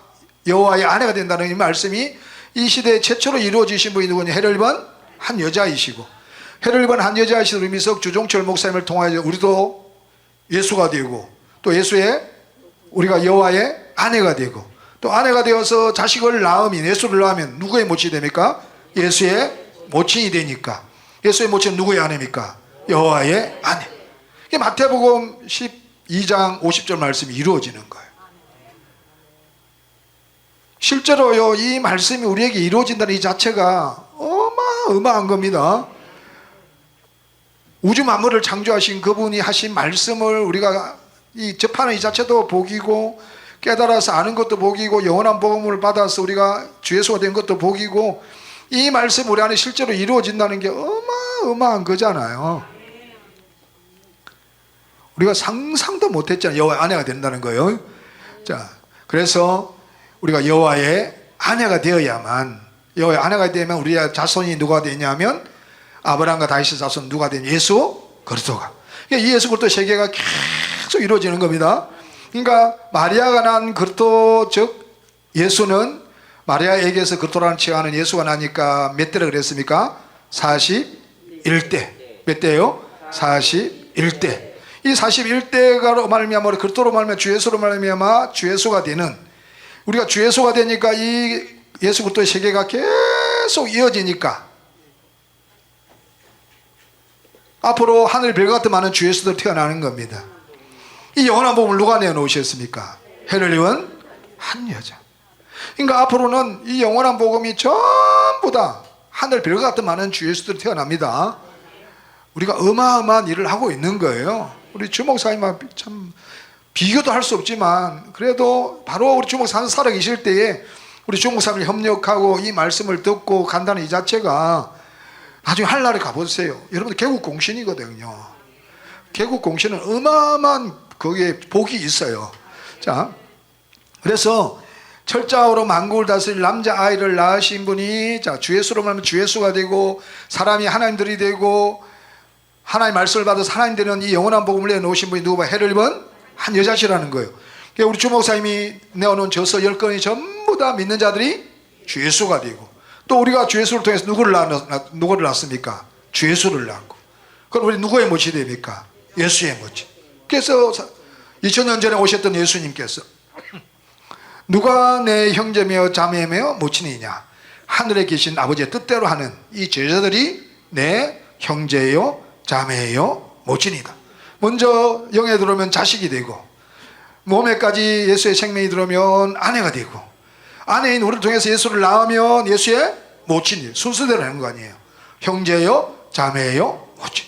여호와의 아내가 된다는 이 말씀이 이 시대에 최초로 이루어지신 분이 누구냐? 해를 입은 한 여자이시고, 해를 입은 한 여자이신 의미석 주종철 목사님을 통하여 우리도 예수가 되고, 또 예수의 우리가 여호와의 아내가 되고, 또 아내가 되어서 자식을 낳으면, 예수를 낳으면 누구의 모친이 됩니까? 예수의 모친이 되니까. 예수의 모친은 누구의 아내입니까? 여호와의 아내. 이게 마태복음 12장 50절 말씀이 이루어지는 거예요. 실제로요, 이 말씀이 우리에게 이루어진다는 이 자체가 어마어마한 겁니다. 우주 만물을 창조하신 그분이 하신 말씀을 우리가 접하는 이 자체도 복이고, 깨달아서 아는 것도 복이고, 영원한 복음을 받아서 우리가 주 예수가 된 것도 복이고, 이 말씀 우리 안에 실제로 이루어진다는 게 어마어마한 거잖아요. 우리가 상상도 못했잖아요. 여호와의 아내가 된다는 거예요. 자, 그래서 우리가 여호와의 아내가 되어야만, 여호와의 아내가 되면 우리의 자손이 누가 되냐면 아브라함과 다윗의 자손 누가 되냐? 예수 그리스도가. 이 예수 그리스도 세계가 계속 이루어지는 겁니다. 그러니까 마리아가 난 그리스도, 즉 예수는 마리아에게서 그리스도라는 칭하는 예수가 나니까 몇 대라 그랬습니까? 41대. 몇 대요? 41대. 이 41대가로 말미암아 그리스도로 말미암아 주 예수로 말미암아 주 예수가 되는, 우리가 주 예수가 되니까 이 예수 그리스도의 세계가 계속 이어지니까 앞으로 하늘 별과 같은 많은 주 예수들 태어나는 겁니다. 이 영원한 복음을 누가 내어놓으셨습니까? 해를 입은 한 여자. 그러니까 앞으로는 이 영원한 복음이 전부 다 하늘 별과 같은 많은 주 예수들이 태어납니다. 우리가 어마어마한 일을 하고 있는 거예요. 우리 주목사님과 참 비교도 할 수 없지만, 그래도 바로 우리 주목사님 살아계실 때에 우리 주목사님이 협력하고 이 말씀을 듣고 간다는 이 자체가 나중에 한나라에 가보세요. 여러분들 개국공신이거든요. 개국공신은 어마어마한 거기에 복이 있어요. 자, 그래서 철저하로 만국을 다스릴 남자아이를 낳으신 분이, 자, 주 예수로 말하면 주 예수가 되고, 사람이 하나님들이 되고, 하나님의 말씀을 받아서 하나님 되는 이 영원한 복음을 내놓으신 분이 누구봐? 해를 입은 한 여자시라는 거예요. 그러니까 우리 주목사님이 내어놓은 저서 10건이 전부 다 믿는 자들이 주 예수가 되고, 또 우리가 주 예수를 통해서 누구를 낳습니까? 주 예수를 낳고. 그럼 우리 누구의 모친이 됩니까? 예수의 모친. 그래서 2000년 전에 오셨던 예수님께서 누가 내 형제며 자매며 모친이냐? 하늘에 계신 아버지의 뜻대로 하는 이 제자들이 내 형제요 자매요 모친이다. 먼저 영에 들어오면 자식이 되고, 몸에까지 예수의 생명이 들어오면 아내가 되고, 아내인 우리를 통해서 예수를 낳으면 예수의 모친이 순서대로 하는 거 아니에요. 형제요 자매요 모친.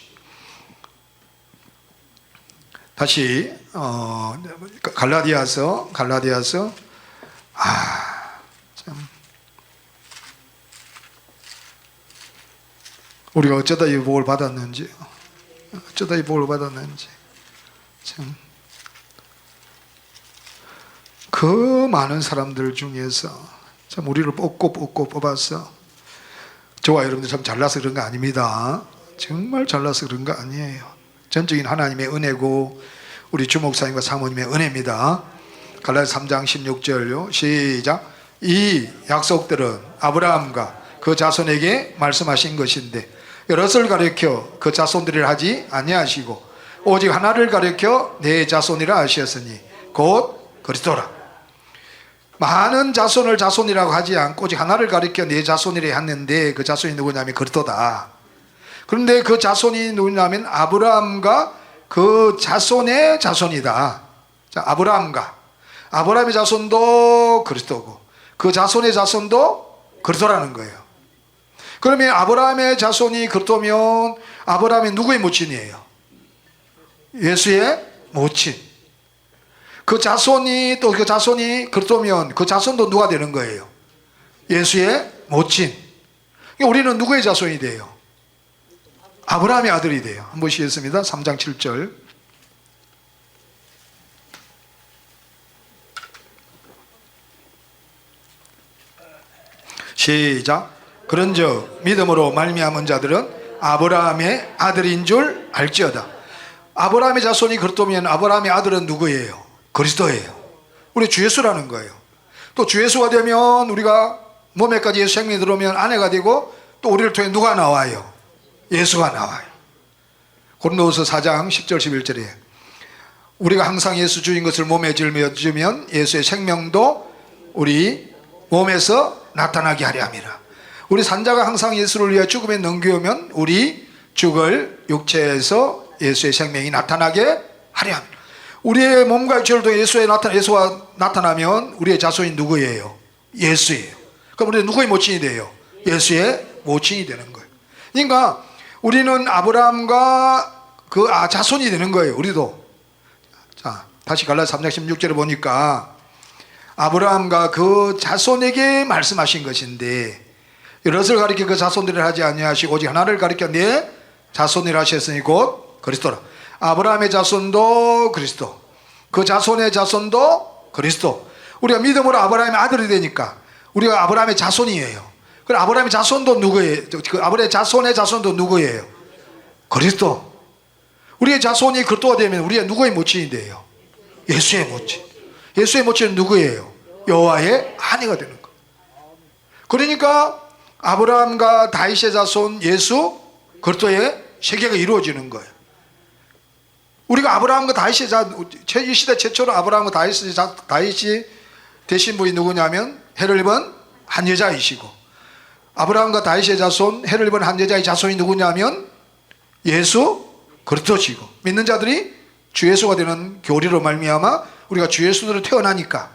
다시 갈라디아서 참 우리가 어쩌다 이 복을 받았는지, 참 그 많은 사람들 중에서 참 우리를 뽑고 뽑아서, 저와 여러분들 참 잘나서 그런 거 아닙니다. 정말 잘나서 그런 거 아니에요. 전적인 하나님의 은혜고 우리 주목사님과 사모님의 은혜입니다. 갈라디아서 3장 16절요. 시작. 이 약속들은 아브라함과 그 자손에게 말씀하신 것인데 여럿을 가리켜 그 자손들이라 하지 아니하시고 오직 하나를 가리켜 내 자손이라 하셨으니 곧 그리스도라. 많은 자손을 자손이라고 하지 않고 오직 하나를 가리켜 내 자손이라 했는데 그 자손이 누구냐면 그리스도다. 그런데 그 자손이 누구냐면 아브라함과 그 자손의 자손이다. 자, 아브라함의 자손도 그리스도고 그 자손의 자손도 그리스도라는 거예요. 그러면 아브라함의 자손이 그리스도면 아브라함이 누구의 모친이에요? 예수의 모친. 그 자손이 그리스도면 그 자손도 누가 되는 거예요? 예수의 모친. 그러니까 우리는 누구의 자손이 돼요? 아브라함의 아들이 돼요. 한번 보시겠습니다. 3장 7절. 시작. 그런즉 믿음으로 말미암은 자들은 아브라함의 아들인 줄 알지어다. 아브라함의 자손이 그렇다면 아브라함의 아들은 누구예요? 그리스도예요. 우리 주 예수라는 거예요. 또 주 예수가 되면 우리가 몸에까지 예수 생명이 들어오면 아내가 되고 또 우리를 통해 누가 나와요? 예수가 나와요. 고린도후서 4장 10절 11절에 우리가 항상 예수 주인 것을 몸에 짊어지면 예수의 생명도 우리 몸에서 나타나게 하려 함이라. 우리 산자가 항상 예수를 위해 죽음에 넘겨오면 우리 죽을 육체에서 예수의 생명이 나타나게 하려 합니다. 우리의 몸과 육체를 통해 예수가 나타나면 우리의 자손이 누구예요? 예수예요. 그럼 우리는 누구의 모친이 돼요? 예수의 모친이 되는 거예요. 그러니까 우리는 아브라함과 그 자손이 되는 거예요. 우리도. 자, 다시 갈라디아 3장 16절에 보니까 아브라함과 그 자손에게 말씀하신 것인데 여럿을 가리켜 그 자손들을 하지 아니하시고 오직 하나를 가리켜 네 자손이라 하셨으니 곧 그리스도라. 아브라함의 자손도 그리스도, 그 자손의 자손도 그리스도. 우리가 믿음으로 아브라함의 아들이 되니까 우리가 아브라함의 자손이에요. 그럼 아브라함의 자손도 누구예요? 그 아브라함의 자손의 자손도 누구예요? 그리스도. 우리의 자손이 그리스도가 되면 우리의 누구의 모친이 돼요? 예수의 모친. 예수의 모친은 누구예요? 여호와의 아내가 되는 거예요. 그러니까 아브라함과 다윗의 자손 예수 그리스도의 세계가 이루어지는 거예요. 우리가 아브라함과 다윗의 이 시대 최초로 아브라함과 다윗이 되신 분이 누구냐면 해를 입은 한 여자이시고, 아브라함과 다윗의 자손 해를 입은 한 여자의 자손이 누구냐면 예수 그리스도시고, 믿는 자들이 주 예수가 되는 교리로 말미암아 우리가 주 예수로 태어나니까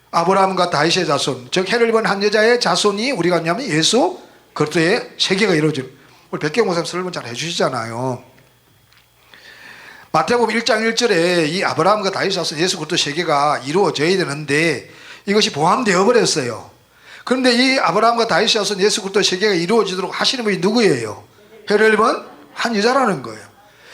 아브라함과 다윗의 자손, 즉 해를 입은 한 여자의 자손이 우리가 뭐냐면 예수 그리스도의 세계가 이루어지는. 우리 백경 목사님 설명 잘 해주시잖아요. 마태복음 1장 1절에 이 아브라함과 다윗의 자손 예수 그리스도 세계가 이루어져야 되는데 이것이 포함되어 버렸어요. 그런데 이 아브라함과 다윗의 자손 예수 그리스도 세계가 이루어지도록 하시는 분이 누구예요? 해를 입은 한 여자라는 거예요.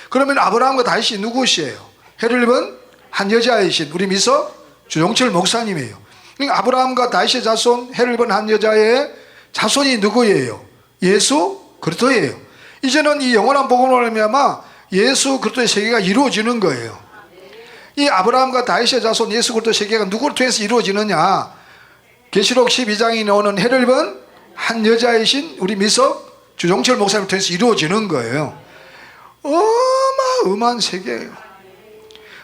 그러면 아브라함과 다윗이 누구시에요? 해를 입은 한 여자이신 우리 미서 주종철 목사님이에요. 그러니까 아브라함과 다윗의 자손 해를 입은 한 여자의 자손이 누구예요? 예수 그리스도예요. 이제는 이 영원한 복음으로 말미암아 예수 그리스도의 세계가 이루어지는 거예요. 이 아브라함과 다윗의 자손 예수 그리스도 세계가 누구를 통해서 이루어지느냐? 계시록 12장에 나오는 해를 입은 한 여자이신 우리 미석 주종철 목사님을 통해서 이루어지는 거예요. 어마어마한 세계예요.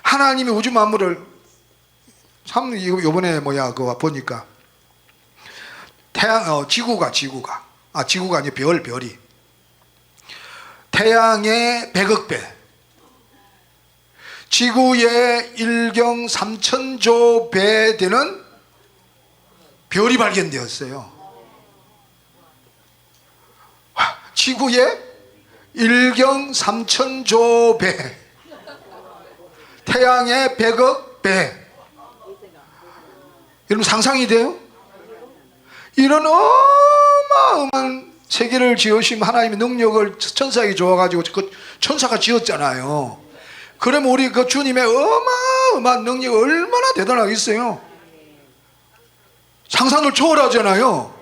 하나님이 우주 만물을 참 이번에 그거 보니까 태양 지구가 아니고 별이 태양의 100억 배, 지구의 1경 3천조 배 되는 별이 발견되었어요. 지구의 1경 3천조 배, 태양의 100억 배. 여러분 상상이 돼요? 이런 어마어마한 세계를 지으신 하나님의 능력을 천사에게 줘가지고 그 천사가 지었잖아요. 그러면 우리 그 주님의 어마어마한 능력이 얼마나 대단하겠어요? 상상을 초월하잖아요.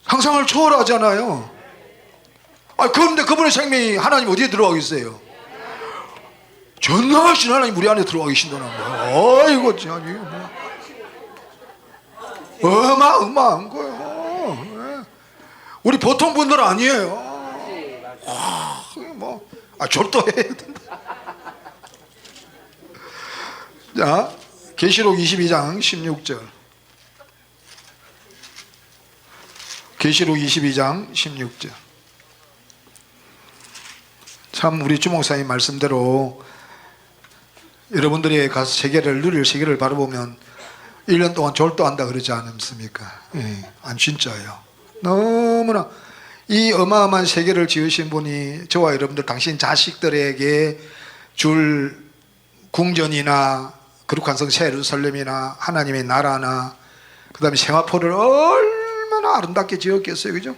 상상을 초월하잖아요. 그런데 그분의 생명이 하나님 어디에 들어가 계세요? 전능하신 하나님 우리 안에 들어가 계신다는 거예요. 이거 참 어마어마한 거예요. 우리 보통 분들 아니에요. 절도해야 된다. 자, 계시록 22장 16절. 계시록 22장 16절. 참 우리 주목사님 말씀대로 여러분들이 가서 세계를 바라보면 1년 동안 졸도한다 그러지 않습니까? 안 진짜예요. 너무나 이 어마어마한 세계를 지으신 분이 저와 여러분들 당신 자식들에게 줄 궁전이나 거룩한 성 새 예루살렘이나 하나님의 나라나 그 다음에 생화포를 얼마나 얼마나 아름답게 지었겠어요, 그죠?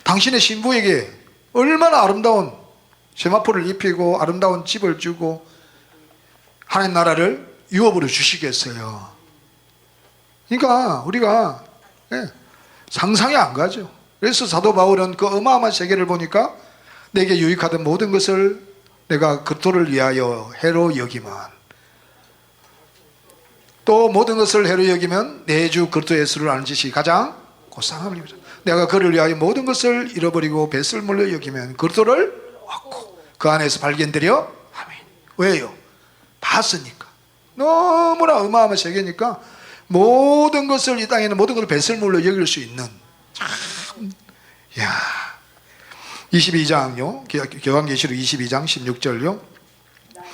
당신의 신부에게 얼마나 아름다운 세마포를 입히고 아름다운 집을 주고 하나님 나라를 유업으로 주시겠어요. 그러니까 우리가 상상이 안 가죠. 그래서 사도 바울은 그 어마어마한 세계를 보니까 내게 유익하던 모든 것을 내가 그토를 위하여 해로 여기만, 또 모든 것을 해로 여기면 내 주 그리스도 예수를 아는 지식이 가장 고상함을 입으라. 내가 그를 위하여 모든 것을 잃어버리고 뱃을 물려 여기면 그리스도를 얻고 그 안에서 발견되려 아멘. 왜요? 봤으니까. 너무나 어마어마한 세계니까 모든 것을, 이 땅에는 모든 것을 뱃을 물려 여길 수 있는, 참, 야, 22장요 요한계시록 22장 16절요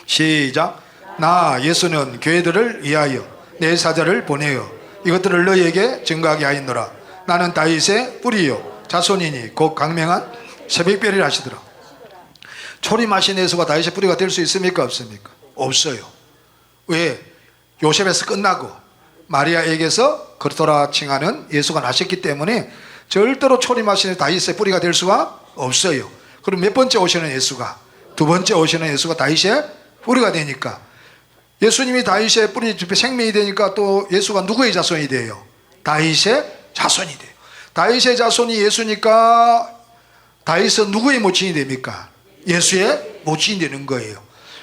시작. 나 예수는 교회들을 위하여 내 사자를 보내어 이것들을 너희에게 증거하게 하였노라. 나는 다윗의 뿌리요 자손이니 곧 강명한 새벽별이라 하시더라. 초림하신 예수가 다윗의 뿌리가 될 수 있습니까? 없습니까? 없어요. 왜? 요셉에서 끝나고 마리아에게서 그리스도라 칭하는 예수가 나셨기 때문에 절대로 초림하신 다윗의 뿌리가 될 수가 없어요. 그럼 몇 번째 오시는 예수가, 두 번째 오시는 예수가 다윗의 뿌리가 되니까, 예수님이 다윗의 뿌리 생명이 되니까 또 예수가 누구의 자손이 돼요? 다윗의 자손이 돼요. 다윗의 자손이 예수니까 다윗은 누구의 모친이 됩니까? 예수의 모친이 되는 거예요.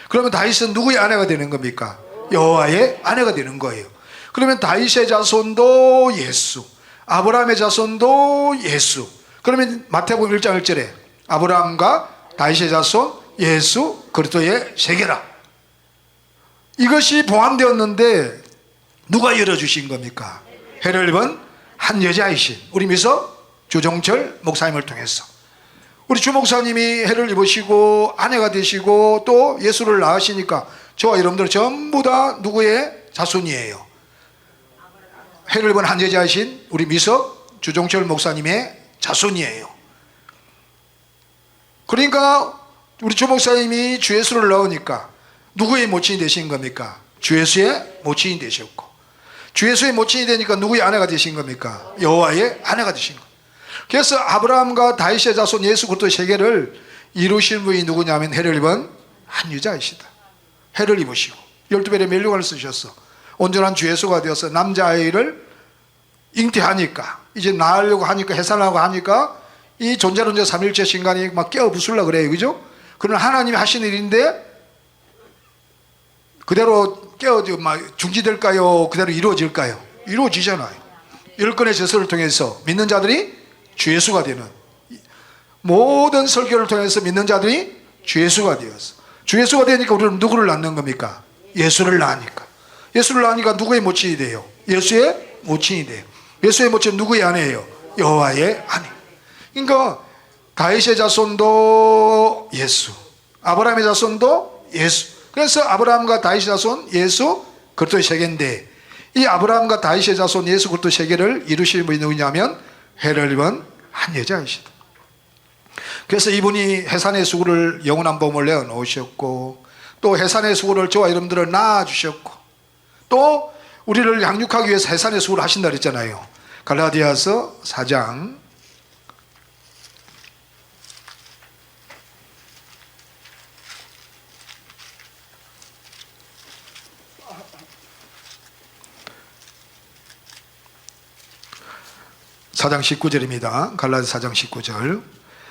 그러면 다윗은 누구의 아내가 되는 겁니까? 여호와의 아내가 되는 거예요. 그러면 다윗의 자손도 예수, 아브라함의 자손도 예수. 그러면 마태복음 1장 1절에 아브라함과 다윗의 자손 예수 그리스도의 세계라, 이것이 포함되었는데 누가 열어주신 겁니까? 해를 입은 한 여자이신 우리 미서 주종철 목사님을 통해서, 우리 주 목사님이 해를 입으시고 아내가 되시고 또 예수를 낳으시니까 저와 여러분들 전부 다 누구의 자손이에요? 해를 입은 한 여자이신 우리 미서 주종철 목사님의 자손이에요. 그러니까 우리 주 목사님이 주 예수를 낳으니까 누구의 모친이 되신 겁니까? 주 예수의 모친이 되셨고, 주 예수의 모친이 되니까 누구의 아내가 되신 겁니까? 여호와의 아내가 되신 겁니다. 그래서 아브라함과 다윗의 자손 예수 그리스도의 세계를 이루신 분이 누구냐면 해를 입은 한 여자이시다. 해를 입으시고 12별의 멸류관을 쓰셨어. 온전한 주 예수가 되어서 남자아이를 잉태하니까, 이제 낳으려고 하니까, 해산하려고 하니까 이 존재론자 삼일체 신간이 막 깨어 부술라 그래요, 그죠? 그러나 하나님이 하신 일인데 그대로 깨어져 막 중지될까요? 그대로 이루어질까요? 이루어지잖아요. 10건의 제서를 통해서 믿는 자들이 주 예수가 되는, 모든 설교를 통해서 믿는 자들이 주 예수가 되어서, 주 예수가 되니까 우리는 누구를 낳는 겁니까? 예수를 낳으니까. 예수를 낳으니까 누구의 모친이 돼요? 예수의 모친이 돼요. 예수의 모친은 누구의 아내예요? 여호와의 아내. 그러니까 다윗의 자손도 예수, 아브라함의 자손도 예수. 그래서 아브라함과 다윗의 자손 예수 그리스도의 세계인데, 이 아브라함과 다윗의 자손 예수 그리스도의 세계를 이루시는 분이 누구냐면 해를 입은 한 여자이시다. 그래서 이분이 해산의 수고를 영원한 복음을 내어놓으셨고, 또 해산의 수고를 저와 여러분들을 낳아주셨고, 또 우리를 양육하기 위해서 해산의 수고를 하신다 그랬잖아요. 갈라디아서 4장 4장 19절입니다. 갈라디아 4장 19절.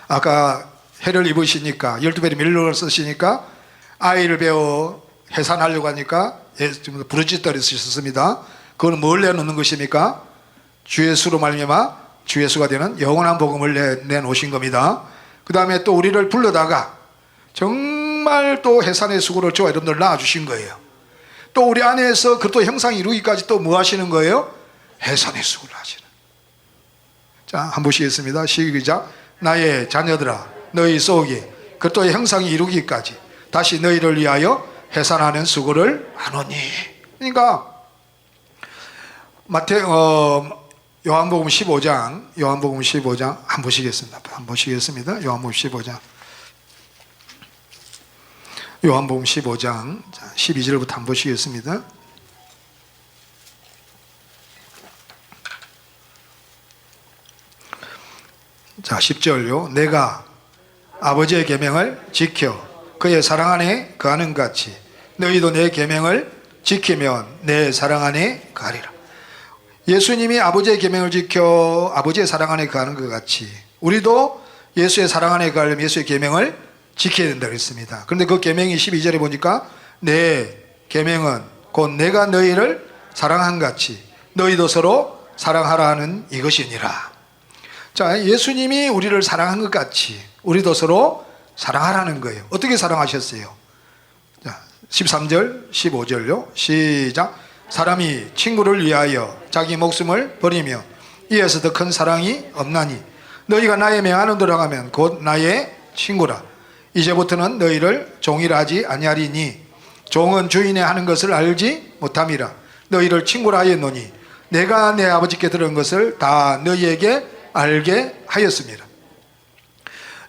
아까 해를 입으시니까 12별의 멸류관을 쓰시니까 아이를 배워 해산하려고 하니까 부르짖더리 쓰셨습니다. 그건 뭘 내놓는 것입니까? 주 예수로 말미암아 주 예수가 되는 영원한 복음을 내놓으신 겁니다. 그 다음에 또 우리를 불러다가 정말 또 해산의 수고를 저와 여러분들 낳아주신 거예요. 또 우리 안에서 그리스도 형상이 이루기까지 또 뭐 하시는 거예요? 해산의 수고를 하시는. 자, 한번 보시겠습니다. 시작. 나의 자녀들아, 너희 속에 그리스도의 형상이 이루기까지 다시 너희를 위하여 해산하는 수고를 하노니. 그러니까 요한복음 15장 한번 보시겠습니다. 한번 보시겠습니다. 요한복음 15장. 요한복음 15장 12절부터 한번 보시겠습니다. 자, 10절요. 내가 아버지의 계명을 지켜 그의 사랑 안에 거하는 같이 너희도 내 계명을 지키면 내 사랑 안에 거하리라. 예수님이 아버지의 계명을 지켜 아버지의 사랑 안에 거하는 것 같이 우리도 예수의 사랑 안에 거하려면 예수의 계명을 지켜야 된다고 했습니다. 그런데 그 계명이 12절에 보니까 내 계명은 곧 내가 너희를 사랑한 같이 너희도 서로 사랑하라 하는 이것이니라. 자, 예수님이 우리를 사랑한 것 같이 우리도 서로 사랑하라는 거예요. 어떻게 사랑하셨어요? 자, 13절 15절요. 시작. 사람이 친구를 위하여 자기 목숨을 버리며 이에서 더 큰 사랑이 없나니 너희가 나의 명하는 대로 하면 곧 나의 친구라. 이제부터는 너희를 종이라 하지 아니하리니 종은 주인의 하는 것을 알지 못함이라. 너희를 친구라 하였노니 내가 내 아버지께 들은 것을 다 너희에게 알게 하였습니다.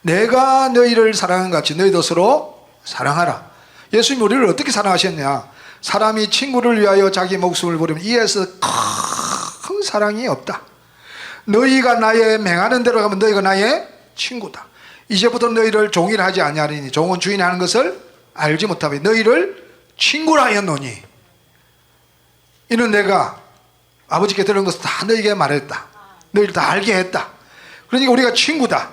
내가 너희를 사랑한 같이 너희도 서로 사랑하라. 예수님이 우리를 어떻게 사랑하셨냐? 사람이 친구를 위하여 자기 목숨을 버리면 이에서 큰 사랑이 없다. 너희가 나의 맹하는 대로 가면 너희가 나의 친구다. 이제부터 너희를 종이라 하지 아니하리니 종은 주인이 하는 것을 알지 못하며 너희를 친구라 하였노니 이는 내가 아버지께 들은 것을 다 너희에게 말했다. 너희를 다 알게 했다. 그러니까 우리가 친구다.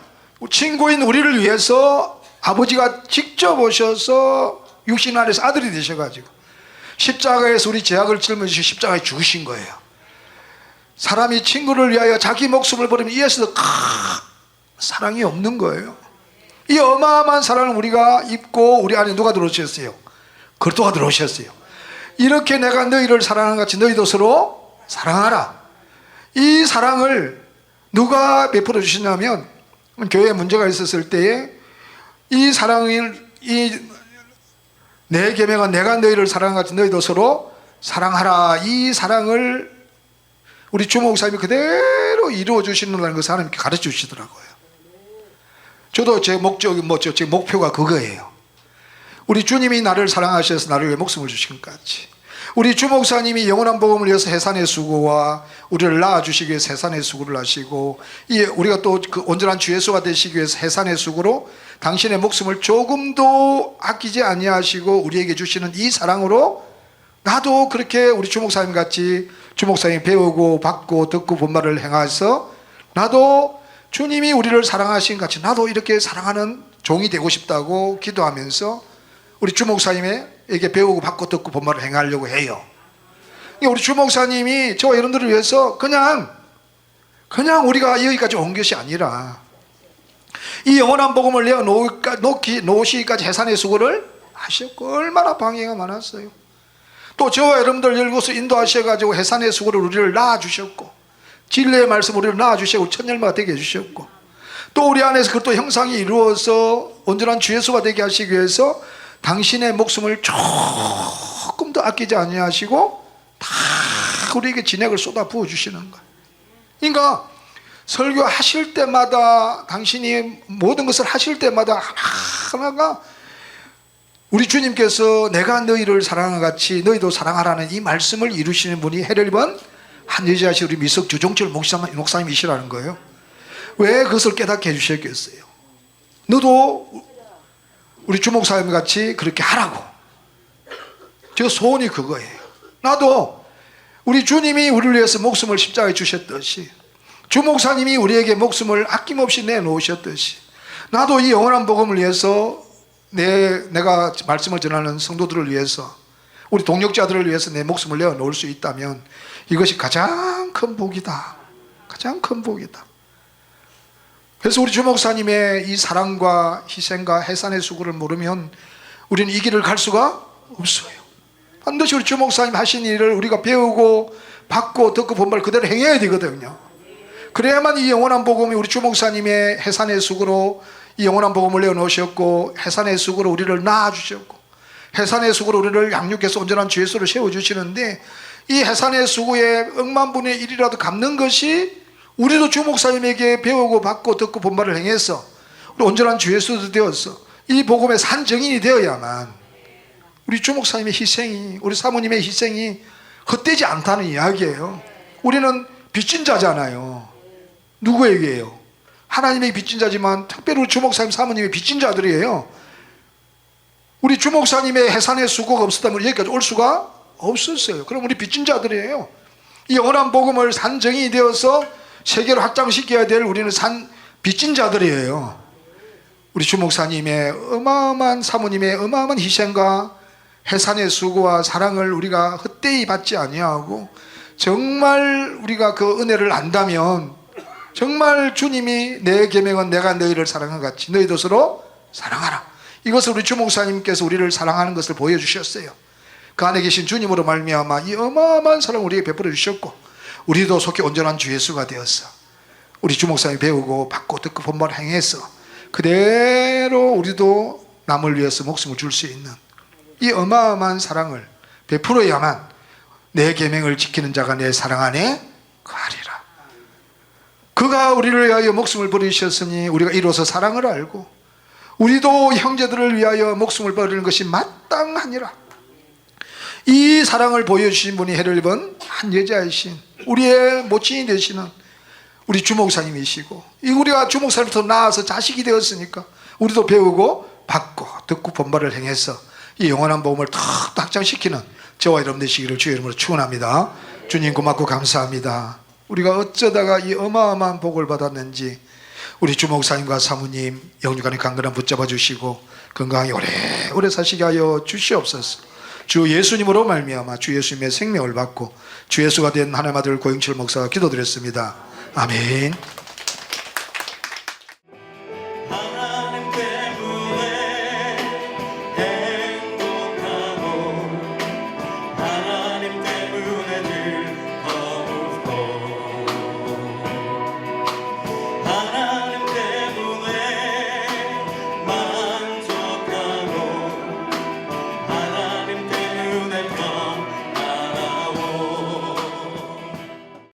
친구인 우리를 위해서 아버지가 직접 오셔서 육신 안에서 아들이 되셔가지고 십자가에서 우리 죄악을 짊어지시고 십자가에 죽으신 거예요. 사람이 친구를 위하여 자기 목숨을 버리면 이에서도 사랑이 없는 거예요. 이 어마어마한 사랑을 우리가 입고 우리 안에 누가 들어오셨어요? 그리스도가 들어오셨어요. 이렇게 내가 너희를 사랑하는 같이 너희도 서로 사랑하라. 이 사랑을 누가 베풀어 주시냐면 교회에 문제가 있었을 때에 이 사랑을 내 계명은 내가 너희를 사랑한 같이 너희도 서로 사랑하라. 이 사랑을 우리 주 목사님이 그대로 이루어 주시는다는 것을 하나님께 가르쳐 주시더라고요. 저도 제 제 목표가 그거예요. 우리 주님이 나를 사랑하셔서 나를 위해 목숨을 주신 것 같이 우리 주 목사님이 영원한 복음을 위해서 해산의 수고와 우리를 낳아주시기 위해서 해산의 수고를 하시고 우리가 또 그 온전한 주 예수가 되시기 위해서 해산의 수고로 당신의 목숨을 조금도 아끼지 아니하시고 우리에게 주시는 이 사랑으로 나도 그렇게 우리 주 목사님 같이 주 목사님 배우고 받고 듣고 본말을 행해서 나도 주님이 우리를 사랑하신 같이 나도 이렇게 사랑하는 종이 되고 싶다고 기도하면서 우리 주 목사님에게 배우고 받고 듣고 본말을 행하려고 해요. 우리 주 목사님이 저와 여러분들을 위해서 그냥 우리가 여기까지 온 것이 아니라 이 영원한 복음을 내어 놓으시기까지 해산의 수고를 하셨고 얼마나 방해가 많았어요. 또 저와 여러분들 열고서 인도하셔가지고 해산의 수고를 우리를 낳아주셨고 진리의 말씀 우리를 낳아주시고 천열마가 되게 해주셨고 또 우리 안에서 그것도 형상이 이루어서 온전한 주 예수가 되게 하시기 위해서 당신의 목숨을 조금도 아끼지 아니하시고 다 우리에게 진액을 쏟아 부어주시는 거예요. 그러니까 설교하실 때마다 당신이 모든 것을 하실 때마다 하나하나가 우리 주님께서 내가 너희를 사랑한 같이 너희도 사랑하라는 이 말씀을 이루시는 분이 해렐번 한예지하시 우리 미석 주종철 목사님이시라는 거예요. 왜 그것을 깨닫게 해주셨겠어요? 너도 우리 주 목사님 같이 그렇게 하라고. 저 소원이 그거예요. 나도 우리 주님이 우리를 위해서 목숨을 십자가에 주셨듯이 주 목사님이 우리에게 목숨을 아낌없이 내놓으셨듯이 나도 이 영원한 복음을 위해서 내가 말씀을 전하는 성도들을 위해서 우리 동역자들을 위해서 내 목숨을 내어놓을 수 있다면 이것이 가장 큰 복이다. 가장 큰 복이다. 그래서 우리 주 목사님의 이 사랑과 희생과 해산의 수고를 모르면 우리는 이 길을 갈 수가 없어요. 반드시 우리 주 목사님 하신 일을 우리가 배우고 받고 듣고 본말 그대로 행해야 되거든요. 그래야만 이 영원한 복음이 우리 주 목사님의 해산의 수고로 이 영원한 복음을 내어놓으셨고 해산의 수고로 우리를 낳아주셨고 해산의 수고로 우리를 양육해서 온전한 주 예수를 세워주시는데 이 해산의 수고의 억만분의 1이라도 갚는 것이 우리도 주 목사님에게 배우고 받고 듣고 본말을 행해서 우리 온전한 주 예수도 되어서 이 복음의 산 증인이 되어야만 우리 주 목사님의 희생이 우리 사모님의 희생이 헛되지 않다는 이야기예요. 우리는 빚진 자잖아요. 누구에게요? 하나님의 빚진 자지만 특별히 우리 주목사님 사모님의 빚진 자들이에요. 우리 주목사님의 해산의 수고가 없었다면 여기까지 올 수가 없었어요. 그럼 우리 빚진 자들이에요. 이 영원한 복음을 산정이 되어서 세계로 확장시켜야 될 우리는 빚진 자들이에요. 우리 주목사님의 어마어마한 사모님의 어마어마한 희생과 해산의 수고와 사랑을 우리가 헛되이 받지 아니하고 정말 우리가 그 은혜를 안다면 정말 주님이 내 계명은 내가 너희를 사랑한 것 같이 너희도 서로 사랑하라. 이것을 우리 주목사님께서 우리를 사랑하는 것을 보여주셨어요. 그 안에 계신 주님으로 말미암아 이 어마어마한 사랑을 우리에게 베풀어 주셨고 우리도 속히 온전한 주 예수가 되었어. 우리 주목사님이 배우고 받고 듣고 본바를 행해서 그대로 우리도 남을 위해서 목숨을 줄 수 있는 이 어마어마한 사랑을 베풀어야만 내 계명을 지키는 자가 내 사랑 안에 거하리라. 그가 우리를 위하여 목숨을 버리셨으니 우리가 이로써 사랑을 알고 우리도 형제들을 위하여 목숨을 버리는 것이 마땅하니라. 이 사랑을 보여주신 분이 해를 입은 한 여자이신 우리의 모친이 되시는 우리 주목사님이시고 우리가 주목사님부터 나아서 자식이 되었으니까 우리도 배우고 받고 듣고 본바를 행해서 이 영원한 복음을 더 확장시키는 저와 여러분 되시기를 주의 이름으로 축원합니다. 주님 고맙고 감사합니다. 우리가 어쩌다가 이 어마어마한 복을 받았는지 우리 주목사님과 사모님 영육간의 강건함 붙잡아 주시고 건강히 오래오래 사시게 하여 주시옵소서. 주 예수님으로 말미암아 주 예수님의 생명을 받고 주 예수가 된 하나님 아들 고영철 목사가 기도드렸습니다. 아멘.